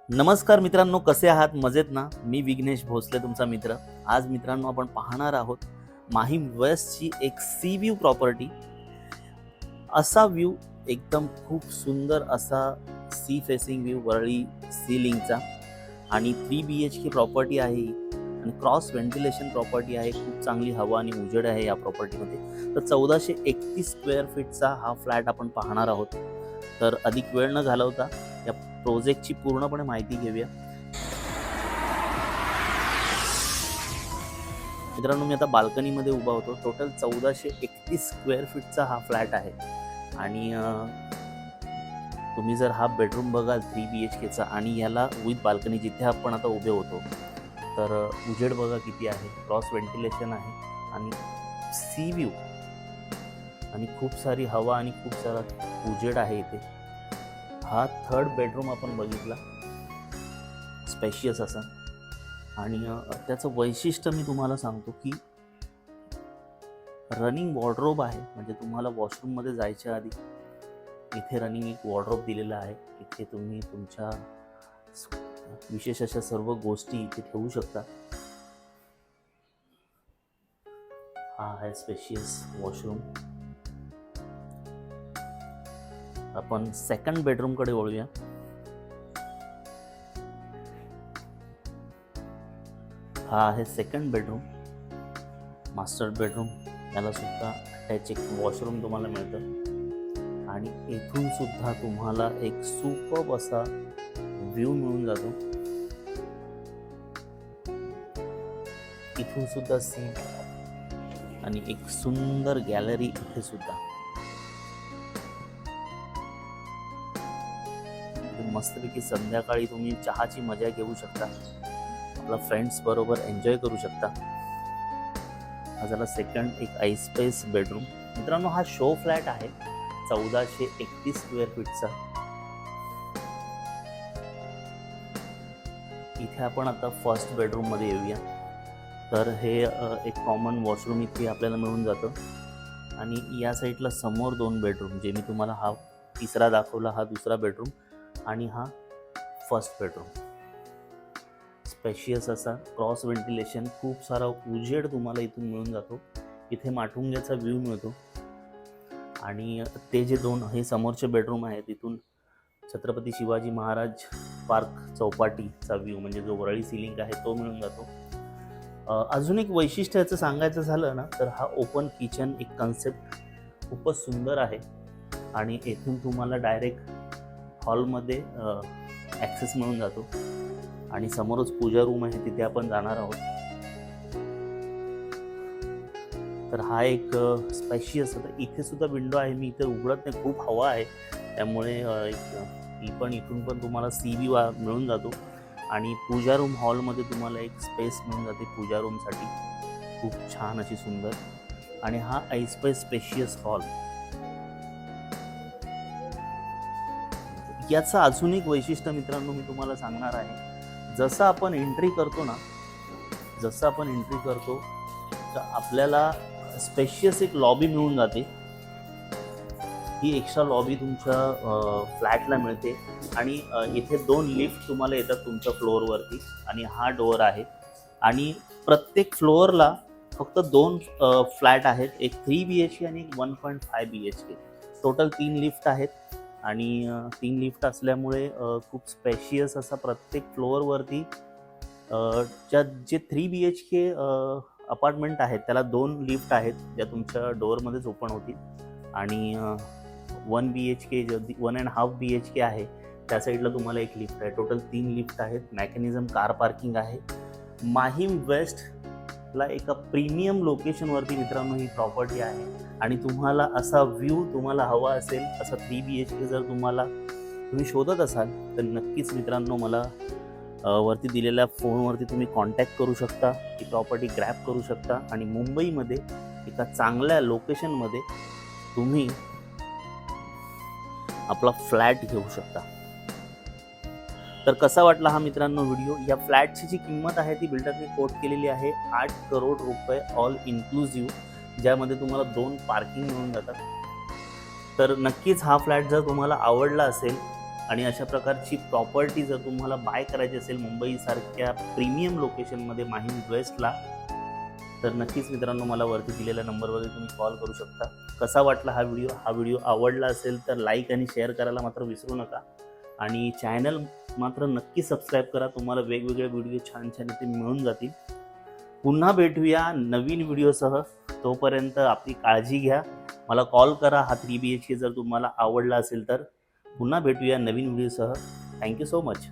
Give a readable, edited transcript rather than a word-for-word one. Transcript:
नमस्कार मित्रांनो, कसे आहात? मजेत ना? मी विघ्नेश भोसले तुमचा मित्र. आज मित्रांनो आपण पाहणार आहोत माहीम वेस्टची एक सी व्ह्यू प्रॉपर्टी. असा व्ह्यू एकदम खूप सुंदर असा सी फेसिंग व्ह्यू, वरळी सीलिंगचा आणि 3 BHK प्रॉपर्टी आहे आणि क्रॉस व्हेंटिलेशन प्रॉपर्टी आहे. खूप चांगली हवा आणि उजेड आहे या प्रॉपर्टीमध्ये. तर 1431 स्क्वेअर फीटचा हा फ्लॅट आपण पाहणार आहोत. तर अधिक वेळ न घालवता या प्रोजेक्टची पूर्णपणे माहिती घेऊया. मित्रांनो, मी आता बाल्कनीमध्ये उभा होतो. टोटल 1431 स्क्वेअर फीटचा हा फ्लॅट आहे आणि तुम्ही जर हा बेडरूम बघाल 3 BHKचा आणि याला विथ बाल्कनी जिथे आपण आता उभे होतो, तर उजेड बघा किती आहे, क्रॉस व्हेंटिलेशन आहे आणि सी व्ह्यू आणि खूप सारी हवा आणि खूप सारा उजेड आहे इथे. हा थर्ड बेडरूम आपण बघितला, स्पेशियस असा. आणि त्याचं वैशिष्ट्य मी तुम्हाला सांगतो की रनिंग वॉर्डरोब आहे. म्हणजे तुम्हाला वॉशरूममध्ये जायच्या आधी इथे रनिंग एक वॉर्डरोब दिलेला आहे. इथे तुम्ही तुमच्या विशेष अशा सर्व गोष्टी इथे ठेवू शकता. हा आहे स्पेशियस वॉशरूम. आपण सेकंड बेडरूमकडे वळूया. हा आहे सेकंड बेडरूम, मास्टर बेडरूम. याला सुद्धा अटॅच एक वॉशरूम तुम्हाला मिळतं आणि इथून सुद्धा तुम्हाला एक सुपर्ब असा व्ह्यू मिळून जातो. इथून सुद्धा सीन आणि एक सुंदर गॅलरी इथे सुद्धा. मस्तपैकी संध्याकाळी तुम्ही चहाची मजा घेऊ शकता, आपला फ्रेंड्स बरोबर एन्जॉय करू शकता. हा झाला सेकंड एक आय स्पेस बेडरूम. मित्रांनो, हा शो फ्लॅट आहे 1431 स्क्वेअर फीटचा. इथे आपण आता फर्स्ट बेडरूम मध्ये येऊया. तर हे एक कॉमन वॉशरूम इथे आपल्याला मिळून जातं आणि या साईडला समोर 2 बेडरूम, जे मी तुम्हाला हा तिसरा दाखवला, हा दुसरा बेडरूम आणि हा फर्स्ट बेडरूम. स्पेशियस असा, क्रॉस व्हेंटिलेशन, खूप सारा उजेड तुम्हाला इथून मिळून जातो. इथे माटुंग्याचा व्ह्यू मिळतो आणि ते जे 2 हे समोरचे बेडरूम आहेत, तिथून छत्रपती शिवाजी महाराज पार्क चौपाटीचा व्ह्यू, म्हणजे जो वरळी सिलिंग आहे तो मिळून जातो. अजून एक वैशिष्ट्य याचं सांगायचं झालं ना, तर हा ओपन किचन एक कन्सेप्ट खूपच सुंदर आहे आणि येथून तुम्हाला डायरेक्ट हॉलमध्ये ॲक्सेस मिळून जातो आणि समोरच पूजा रूम आहे, तिथे आपण जाणार आहोत. तर हा एक स्पेशियस, इथे सुद्धा विंडो आहे, मी इथे उघडत नाही, खूप हवा आहे, त्यामुळे इथून पण तुम्हाला सी व्ह्यू मिळून जातो आणि पूजा रूम हॉलमध्ये तुम्हाला एक स्पेस मिळून जाते पूजा रूमसाठी, खूप छान अशी सुंदर. आणि हा आय स्पेस स्पेशियस हॉल. याचं अजून एक वैशिष्ट्य मित्रांनो मी तुम्हाला सांगणार आहे. जसं आपण एंट्री करतो तर आपल्याला स्पेशियस एक लॉबी मिळून जाते. ही एक्स्ट्रा लॉबी तुमच्या फ्लॅटला मिळते आणि इथे 2 लिफ्ट तुम्हाला येतात तुमच्या फ्लोअरवरती आणि हा डोअर आहे आणि प्रत्येक फ्लोअरला फक्त 2 फ्लॅट आहेत, एक 3 BHK आणि एक 1.5 BHK. टोटल 3 लिफ्ट आहेत आणि 3 लिफ्ट असल्यामुळे खूप स्पेशियस असा प्रत्येक फ्लोअरवरती जे 3 BHK अपार्टमेंट आहेत त्याला 2 लिफ्ट आहेत, ज्या तुमच्या डोअरमध्येच ओपन होतील आणि 1 BHK 1.5 BHK आहे त्या साईडला तुम्हाला एक लिफ्ट आहे. टोटल 3 लिफ्ट आहेत. मेकॅनिझम कार पार्किंग आहे. माहीम वेस्टला एका प्रीमियम लोकेशनवरती मित्रांनो ही प्रॉपर्टी आहे आणि तुम्हाला असा व्ह्यू तुम्हाला हवा असेल, असा 3 BHK जर तुम्ही शोधत असाल तर नक्कीच मित्रांनो मला वरती दिलेल्या फोनवरती तुम्ही कॉन्टॅक्ट करू शकता, ही प्रॉपर्टी ग्रॅब करू शकता आणि मुंबईमध्ये एका चांगल्या लोकेशनमध्ये तुम्ही आपला फ्लॅट घेऊ शकता. तर कसा वाटला हा मित्रांनो व्हिडिओ? या फ्लॅटची जी किंमत आहे ती बिल्डरने कोट केलेली आहे 8 करोड रुपये ऑल इन्क्लुझिव्ह, ज्यामध्ये तुम्हाला 2 पार्किंग मिळून जातात. तर नक्कीच हा फ्लॅट जर तुम्हाला आवडला असेल आणि अशा प्रकारची प्रॉपर्टी जर तुम्हाला बाय करायची असेल मुंबईसारख्या प्रीमियम लोकेशनमध्ये माहीम वेस्टला, तर नक्कीच मित्रांनो मला वरती दिलेल्या नंबरवरती तुम्ही कॉल करू शकता. कसा वाटला हा व्हिडिओ आवडला असेल तर लाईक आणि शेअर करायला मात्र विसरू नका. आणि चॅनल मात्र नक्की सबस्क्राईब करा. तुम्हाला वेगवेगळे व्हिडिओ छान छान इथे मिळून जातील. पुन्हा भेटूया नवीन व्हिडिओसह. तोपर्यंत आपली काळजी घ्या. मला कॉल करा हा 3 BHK जर तुम्हाला आवडला असेल तर. पुन्हा भेटूया नवीन व्हिडिओसह. Thank you so much.